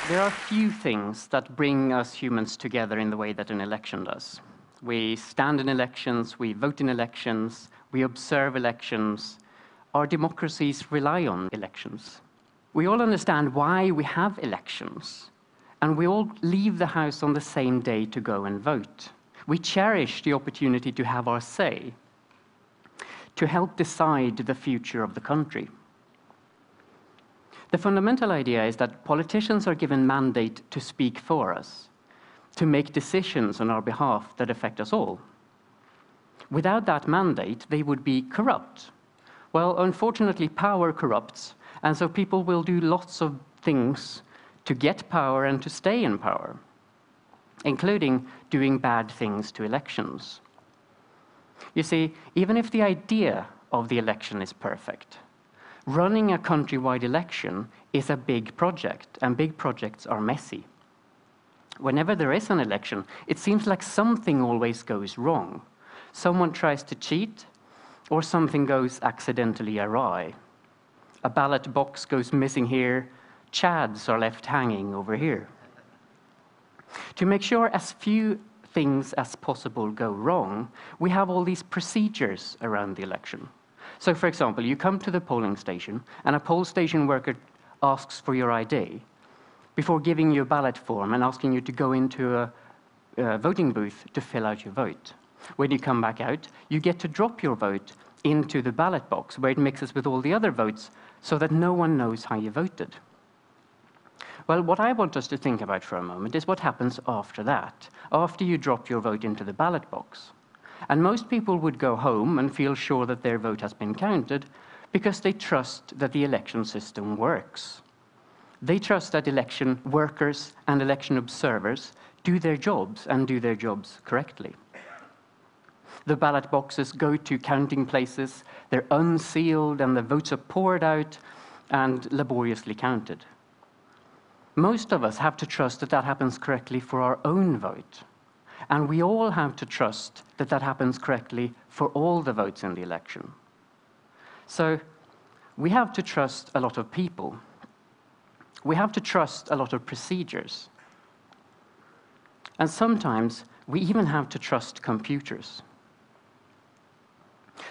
There are few things that bring us humans together in the way that an election does. We stand in elections, we vote in elections, we observe elections. Our democracies rely on elections. We all understand why we have elections, and we all leave the house on the same day to go and vote. We cherish the opportunity to have our say, to help decide the future of the country. The fundamental idea is that politicians are given mandate to speak for us, to make decisions on our behalf that affect us all. Without that mandate, they would be corrupt. Well, unfortunately, power corrupts, and so people will do lots of things to get power and to stay in power, including doing bad things to elections. You see, even if the idea of the election is perfect, running a countrywide election is a big project, and big projects are messy. Whenever there is an election, it seems like something always goes wrong. Someone tries to cheat, or something goes accidentally awry. A ballot box goes missing here, chads are left hanging over here. To make sure as few things as possible go wrong, we have all these procedures around the election. So, for example, you come to the polling station, and a poll station worker asks for your ID before giving you a ballot form and asking you to go into a voting booth to fill out your vote. When you come back out, you get to drop your vote into the ballot box, where it mixes with all the other votes so that no one knows how you voted. Well, what I want us to think about for a moment is what happens after that, after you drop your vote into the ballot box. And most people would go home and feel sure that their vote has been counted because they trust that the election system works. They trust that election workers and election observers do their jobs and do their jobs correctly. The ballot boxes go to counting places, they're unsealed, and the votes are poured out and laboriously counted. Most of us have to trust that that happens correctly for our own vote. And we all have to trust that that happens correctly for all the votes in the election. So we have to trust a lot of people. We have to trust a lot of procedures. And sometimes we even have to trust computers.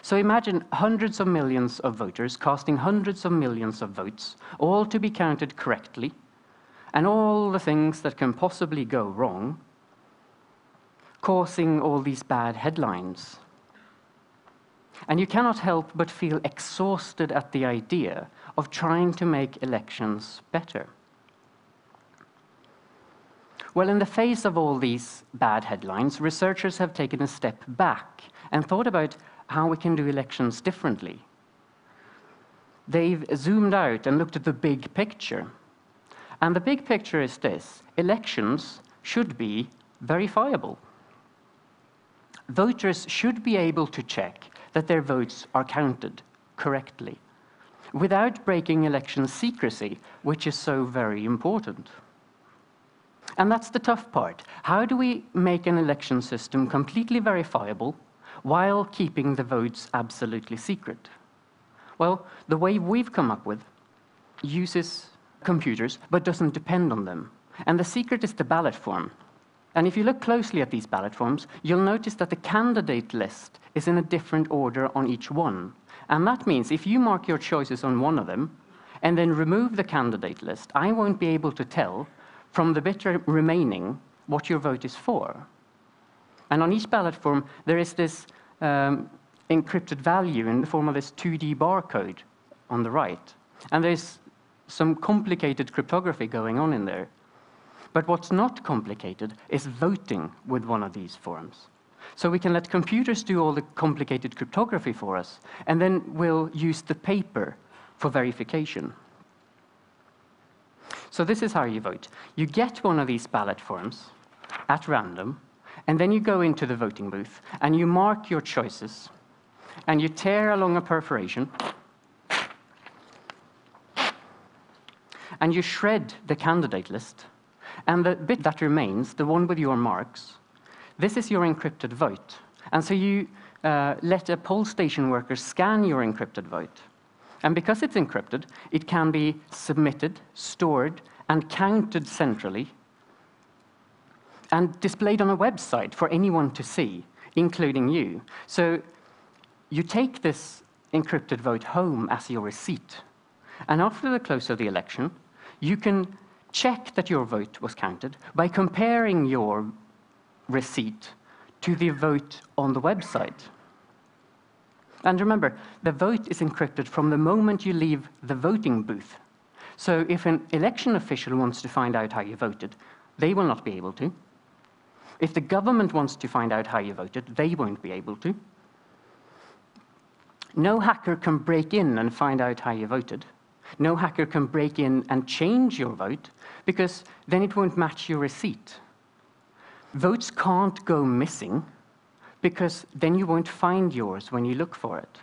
So imagine hundreds of millions of voters casting hundreds of millions of votes, all to be counted correctly, and all the things that can possibly go wrong, causing all these bad headlines. And you cannot help but feel exhausted at the idea of trying to make elections better. Well, in the face of all these bad headlines, researchers have taken a step back and thought about how we can do elections differently. They've zoomed out and looked at the big picture. And the big picture is this: elections should be verifiable. Voters should be able to check that their votes are counted correctly, without breaking election secrecy, which is so very important. And that's the tough part. How do we make an election system completely verifiable while keeping the votes absolutely secret? Well, the way we've come up with uses computers, but doesn't depend on them. And the secret is the ballot form. And if you look closely at these ballot forms, you'll notice that the candidate list is in a different order on each one. And that means if you mark your choices on one of them, and then remove the candidate list, I won't be able to tell from the bit remaining what your vote is for. And on each ballot form, there is this encrypted value in the form of this 2D barcode on the right. And there's some complicated cryptography going on in there. But what's not complicated is voting with one of these forms. So we can let computers do all the complicated cryptography for us, and then we'll use the paper for verification. So this is how you vote. You get one of these ballot forms at random, and then you go into the voting booth, and you mark your choices, and you tear along a perforation, and you shred the candidate list. And the bit that remains, the one with your marks, this is your encrypted vote. And so you let a poll station worker scan your encrypted vote. And because it's encrypted, it can be submitted, stored, and counted centrally and displayed on a website for anyone to see, including you. So you take this encrypted vote home as your receipt, and after the close of the election, you can check that your vote was counted by comparing your receipt to the vote on the website. And remember, the vote is encrypted from the moment you leave the voting booth. So if an election official wants to find out how you voted, they will not be able to. If the government wants to find out how you voted, they won't be able to. No hacker can break in and find out how you voted. No hacker can break in and change your vote, because then it won't match your receipt. Votes can't go missing, because then you won't find yours when you look for it.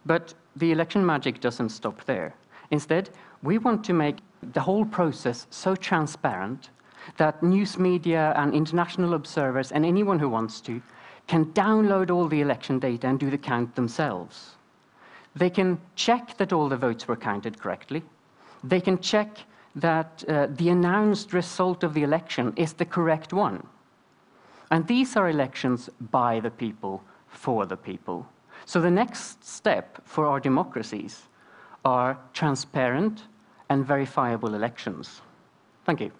But the election magic doesn't stop there. Instead, we want to make the whole process so transparent that news media and international observers and anyone who wants to can download all the election data and do the count themselves. They can check that all the votes were counted correctly. They can check that the announced result of the election is the correct one. And these are elections by the people, for the people. So the next step for our democracies are transparent and verifiable elections. Thank you.